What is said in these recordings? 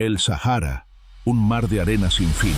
El Sahara, un mar de arena sin fin,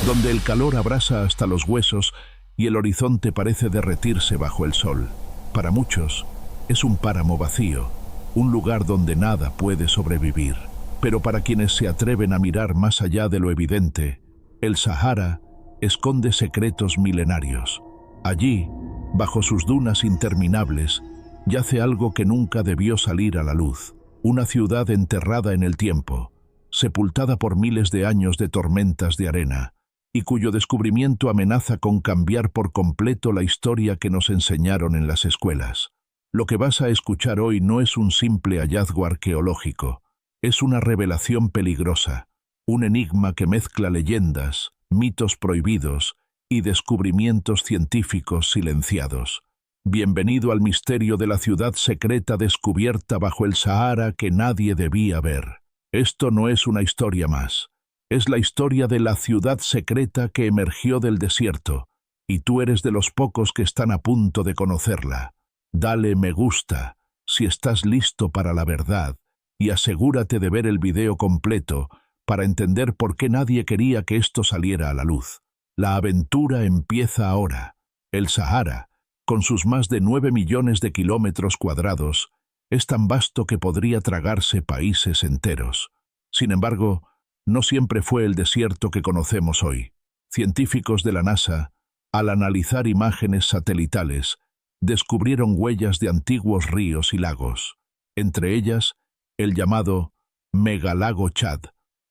donde el calor abrasa hasta los huesos y el horizonte parece derretirse bajo el sol. Para muchos, es un páramo vacío, un lugar donde nada puede sobrevivir. Pero para quienes se atreven a mirar más allá de lo evidente, el Sahara esconde secretos milenarios. Allí, bajo sus dunas interminables, yace algo que nunca debió salir a la luz. Una ciudad enterrada en el tiempo, sepultada por miles de años de tormentas de arena, y cuyo descubrimiento amenaza con cambiar por completo la historia que nos enseñaron en las escuelas. Lo que vas a escuchar hoy no es un simple hallazgo arqueológico, es una revelación peligrosa, un enigma que mezcla leyendas, mitos prohibidos y descubrimientos científicos silenciados. Bienvenido al misterio de la ciudad secreta descubierta bajo el Sahara que nadie debía ver. Esto no es una historia más. Es la historia de la ciudad secreta que emergió del desierto, y tú eres de los pocos que están a punto de conocerla. Dale me gusta si estás listo para la verdad, y asegúrate de ver el video completo para entender por qué nadie quería que esto saliera a la luz. La aventura empieza ahora. El Sahara, con sus más de 9 millones de kilómetros cuadrados, es tan vasto que podría tragarse países enteros. Sin embargo, no siempre fue el desierto que conocemos hoy. Científicos de la NASA, al analizar imágenes satelitales, descubrieron huellas de antiguos ríos y lagos. Entre ellas, el llamado Megalago Chad,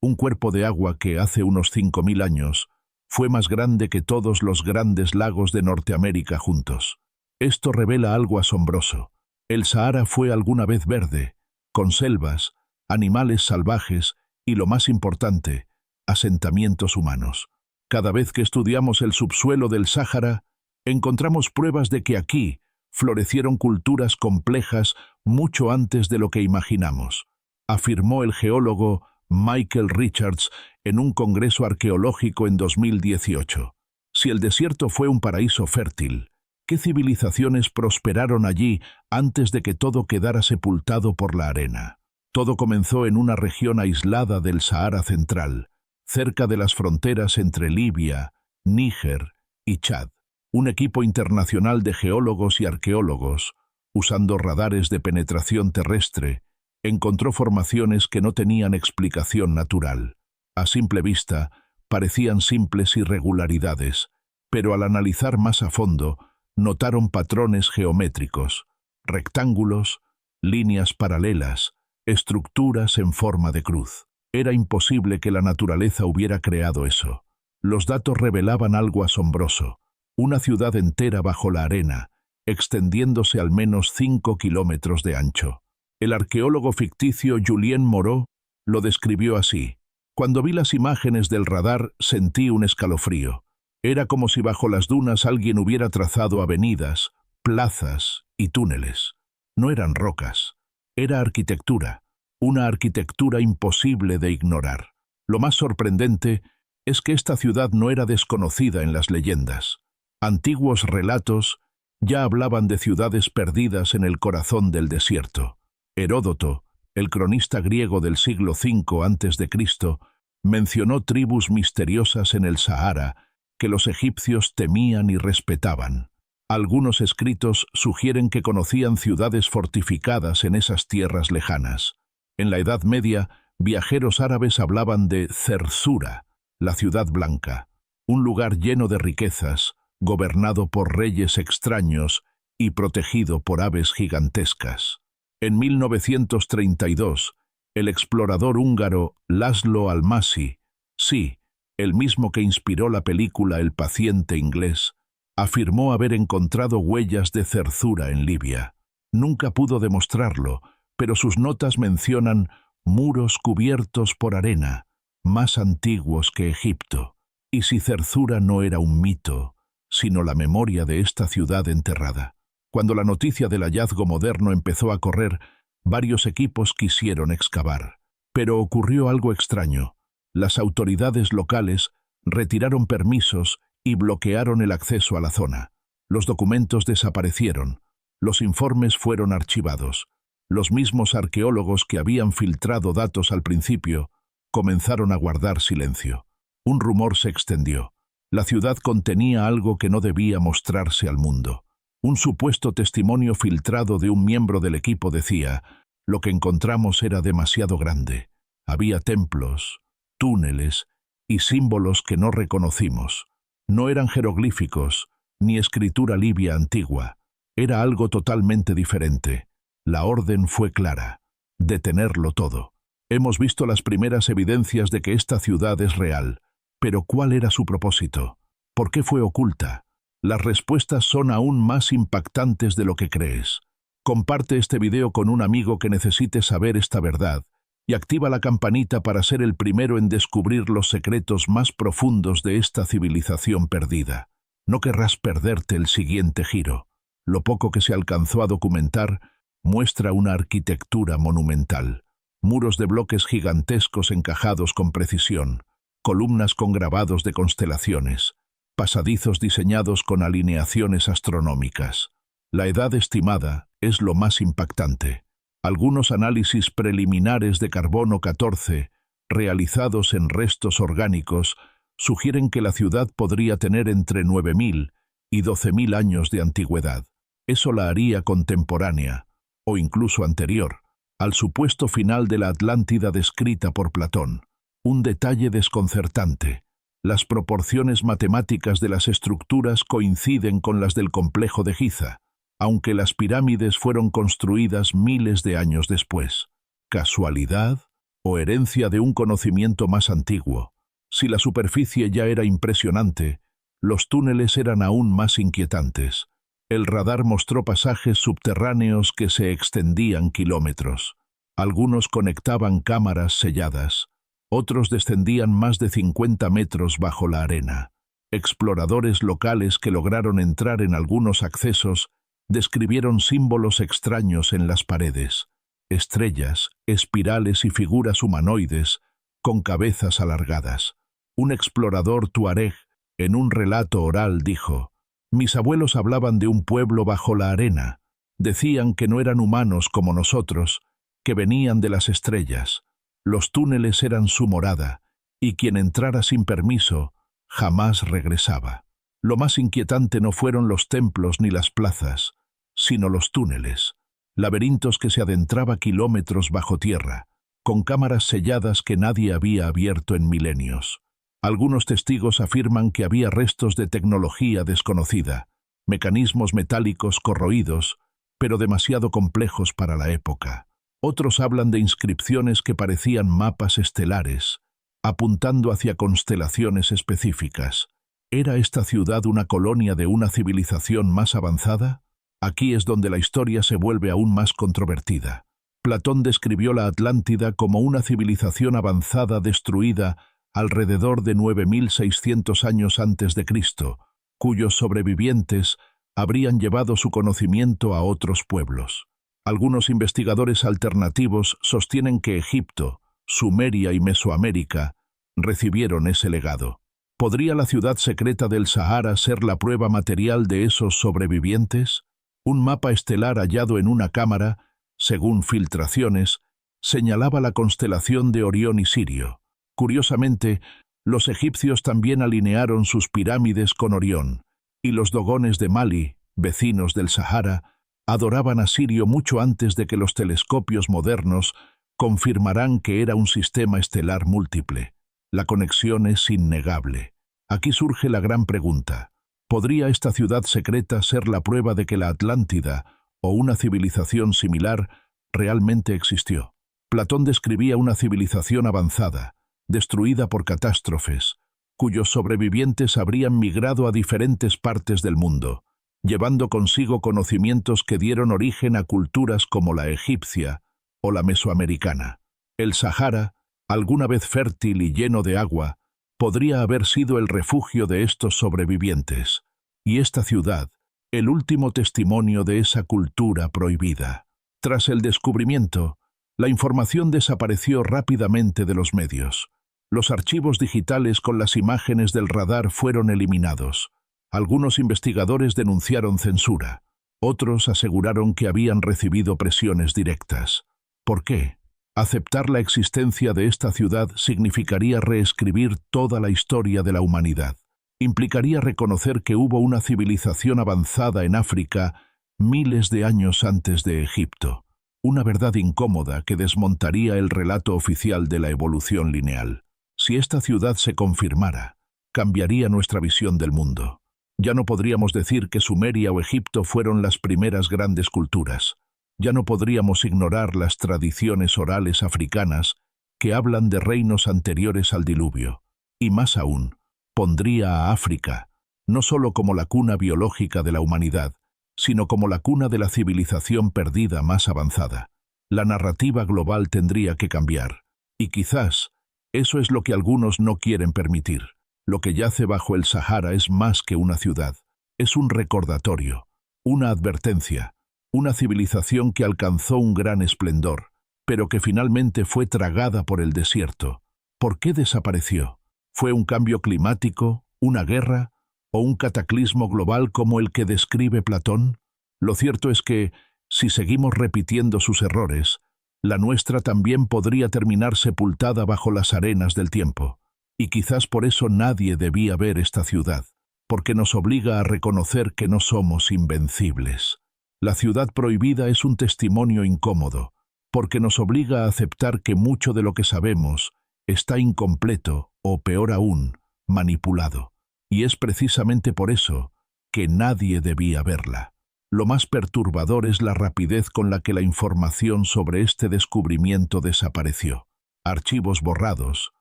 un cuerpo de agua que hace unos 5.000 años fue más grande que todos los grandes lagos de Norteamérica juntos. Esto revela algo asombroso. El Sahara fue alguna vez verde, con selvas, animales salvajes y, lo más importante, asentamientos humanos. Cada vez que estudiamos el subsuelo del Sáhara, encontramos pruebas de que aquí florecieron culturas complejas mucho antes de lo que imaginamos, afirmó el geólogo Michael Richards en un congreso arqueológico en 2018. Si el desierto fue un paraíso fértil, ¿qué civilizaciones prosperaron allí antes de que todo quedara sepultado por la arena? Todo comenzó en una región aislada del Sahara Central, cerca de las fronteras entre Libia, Níger y Chad. Un equipo internacional de geólogos y arqueólogos, usando radares de penetración terrestre, encontró formaciones que no tenían explicación natural. A simple vista, parecían simples irregularidades, pero al analizar más a fondo, notaron patrones geométricos, rectángulos, líneas paralelas, estructuras en forma de cruz. Era imposible que la naturaleza hubiera creado eso. Los datos revelaban algo asombroso. Una ciudad entera bajo la arena, extendiéndose al menos 5 kilómetros de ancho. El arqueólogo ficticio Julien Moreau lo describió así: cuando vi las imágenes del radar sentí un escalofrío. Era como si bajo las dunas alguien hubiera trazado avenidas, plazas y túneles. No eran rocas, era arquitectura, una arquitectura imposible de ignorar. Lo más sorprendente es que esta ciudad no era desconocida en las leyendas. Antiguos relatos ya hablaban de ciudades perdidas en el corazón del desierto. Heródoto, el cronista griego del siglo V a.C., mencionó tribus misteriosas en el Sahara que los egipcios temían y respetaban. Algunos escritos sugieren que conocían ciudades fortificadas en esas tierras lejanas. En la Edad Media, viajeros árabes hablaban de Zerzura, la ciudad blanca, un lugar lleno de riquezas, gobernado por reyes extraños y protegido por aves gigantescas. En 1932, el explorador húngaro László Almásy, sí, el mismo que inspiró la película El paciente inglés, afirmó haber encontrado huellas de Zerzura en Libia. Nunca pudo demostrarlo, pero sus notas mencionan muros cubiertos por arena, más antiguos que Egipto. Y si Zerzura no era un mito, sino la memoria de esta ciudad enterrada. Cuando la noticia del hallazgo moderno empezó a correr, varios equipos quisieron excavar. Pero ocurrió algo extraño. Las autoridades locales retiraron permisos y bloquearon el acceso a la zona. Los documentos desaparecieron. Los informes fueron archivados. Los mismos arqueólogos que habían filtrado datos al principio comenzaron a guardar silencio. Un rumor se extendió. La ciudad contenía algo que no debía mostrarse al mundo. Un supuesto testimonio filtrado de un miembro del equipo decía: lo que encontramos era demasiado grande. Había templos, túneles y símbolos que no reconocimos. No eran jeroglíficos, ni escritura libia antigua. Era algo totalmente diferente. La orden fue clara: detenerlo todo. Hemos visto las primeras evidencias de que esta ciudad es real. Pero ¿cuál era su propósito? ¿Por qué fue oculta? Las respuestas son aún más impactantes de lo que crees. Comparte este video con un amigo que necesite saber esta verdad y activa la campanita para ser el primero en descubrir los secretos más profundos de esta civilización perdida. No querrás perderte el siguiente giro. Lo poco que se alcanzó a documentar muestra una arquitectura monumental. Muros de bloques gigantescos encajados con precisión, columnas con grabados de constelaciones, pasadizos diseñados con alineaciones astronómicas. La edad estimada es lo más impactante. Algunos análisis preliminares de carbono 14, realizados en restos orgánicos, sugieren que la ciudad podría tener entre 9.000 y 12.000 años de antigüedad. Eso la haría contemporánea, o incluso anterior, al supuesto final de la Atlántida descrita por Platón. Un detalle desconcertante: las proporciones matemáticas de las estructuras coinciden con las del complejo de Giza, aunque las pirámides fueron construidas miles de años después. ¿Casualidad o herencia de un conocimiento más antiguo? Si la superficie ya era impresionante, los túneles eran aún más inquietantes. El radar mostró pasajes subterráneos que se extendían kilómetros. Algunos conectaban cámaras selladas. Otros descendían más de 50 metros bajo la arena. Exploradores locales que lograron entrar en algunos accesos describieron símbolos extraños en las paredes: estrellas, espirales y figuras humanoides con cabezas alargadas. Un explorador tuareg, en un relato oral, dijo: mis abuelos hablaban de un pueblo bajo la arena. Decían que no eran humanos como nosotros, que venían de las estrellas. Los túneles eran su morada, y quien entrara sin permiso jamás regresaba. Lo más inquietante no fueron los templos ni las plazas, sino los túneles, laberintos que se adentraba kilómetros bajo tierra, con cámaras selladas que nadie había abierto en milenios. Algunos testigos afirman que había restos de tecnología desconocida, mecanismos metálicos corroídos, pero demasiado complejos para la época. Otros hablan de inscripciones que parecían mapas estelares, apuntando hacia constelaciones específicas. ¿Era esta ciudad una colonia de una civilización más avanzada? Aquí es donde la historia se vuelve aún más controvertida. Platón describió la Atlántida como una civilización avanzada destruida alrededor de 9.600 años antes de Cristo, cuyos sobrevivientes habrían llevado su conocimiento a otros pueblos. Algunos investigadores alternativos sostienen que Egipto, Sumeria y Mesoamérica recibieron ese legado. ¿Podría la ciudad secreta del Sahara ser la prueba material de esos sobrevivientes? Un mapa estelar hallado en una cámara, según filtraciones, señalaba la constelación de Orión y Sirio. Curiosamente, los egipcios también alinearon sus pirámides con Orión, y los dogones de Mali, vecinos del Sahara, adoraban a Sirio mucho antes de que los telescopios modernos confirmaran que era un sistema estelar múltiple. La conexión es innegable. Aquí surge la gran pregunta: ¿podría esta ciudad secreta ser la prueba de que la Atlántida, o una civilización similar, realmente existió? Platón describía una civilización avanzada, destruida por catástrofes, cuyos sobrevivientes habrían migrado a diferentes partes del mundo, llevando consigo conocimientos que dieron origen a culturas como la egipcia o la mesoamericana. El Sahara, alguna vez fértil y lleno de agua, podría haber sido el refugio de estos sobrevivientes, y esta ciudad, el último testimonio de esa cultura prohibida. Tras el descubrimiento, la información desapareció rápidamente de los medios. Los archivos digitales con las imágenes del radar fueron eliminados. Algunos investigadores denunciaron censura. Otros aseguraron que habían recibido presiones directas. ¿Por qué? Aceptar la existencia de esta ciudad significaría reescribir toda la historia de la humanidad. Implicaría reconocer que hubo una civilización avanzada en África miles de años antes de Egipto. Una verdad incómoda que desmontaría el relato oficial de la evolución lineal. Si esta ciudad se confirmara, cambiaría nuestra visión del mundo. Ya no podríamos decir que Sumeria o Egipto fueron las primeras grandes culturas. Ya no podríamos ignorar las tradiciones orales africanas que hablan de reinos anteriores al diluvio. Y más aún, pondría a África, no solo como la cuna biológica de la humanidad, sino como la cuna de la civilización perdida más avanzada. La narrativa global tendría que cambiar. Y quizás, eso es lo que algunos no quieren permitir. Lo que yace bajo el Sahara es más que una ciudad. Es un recordatorio, una advertencia, una civilización que alcanzó un gran esplendor, pero que finalmente fue tragada por el desierto. ¿Por qué desapareció? ¿Fue un cambio climático, una guerra o un cataclismo global como el que describe Platón? Lo cierto es que, si seguimos repitiendo sus errores, la nuestra también podría terminar sepultada bajo las arenas del tiempo. Y quizás por eso nadie debía ver esta ciudad, porque nos obliga a reconocer que no somos invencibles. La ciudad prohibida es un testimonio incómodo, porque nos obliga a aceptar que mucho de lo que sabemos está incompleto o, peor aún, manipulado. Y es precisamente por eso que nadie debía verla. Lo más perturbador es la rapidez con la que la información sobre este descubrimiento desapareció. Archivos borrados,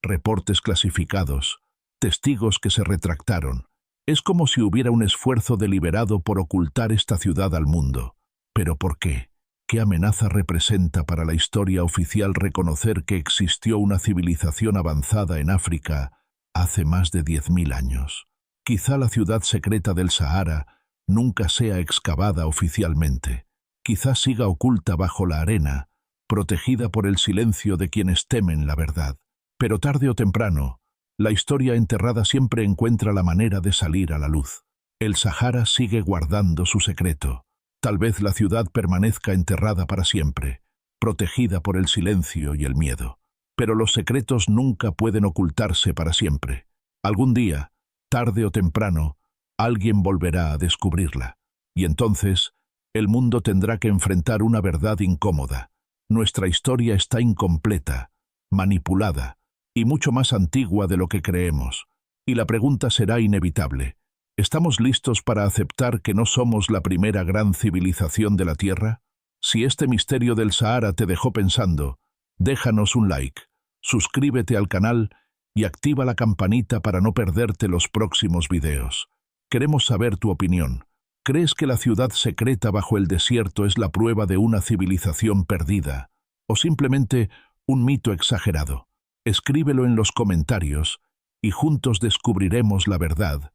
reportes clasificados, testigos que se retractaron. Es como si hubiera un esfuerzo deliberado por ocultar esta ciudad al mundo. ¿Pero por qué? ¿Qué amenaza representa para la historia oficial reconocer que existió una civilización avanzada en África hace más de 10.000 años? Quizá la ciudad secreta del Sahara nunca sea excavada oficialmente. Quizá siga oculta bajo la arena, protegida por el silencio de quienes temen la verdad. Pero tarde o temprano, la historia enterrada siempre encuentra la manera de salir a la luz. El Sahara sigue guardando su secreto. Tal vez la ciudad permanezca enterrada para siempre, protegida por el silencio y el miedo. Pero los secretos nunca pueden ocultarse para siempre. Algún día, tarde o temprano, alguien volverá a descubrirla. Y entonces, el mundo tendrá que enfrentar una verdad incómoda. Nuestra historia está incompleta, manipulada, y mucho más antigua de lo que creemos. Y la pregunta será inevitable. ¿Estamos listos para aceptar que no somos la primera gran civilización de la Tierra? Si este misterio del Sahara te dejó pensando, déjanos un like, suscríbete al canal y activa la campanita para no perderte los próximos videos. Queremos saber tu opinión. ¿Crees que la ciudad secreta bajo el desierto es la prueba de una civilización perdida? ¿O simplemente un mito exagerado? Escríbelo en los comentarios y juntos descubriremos la verdad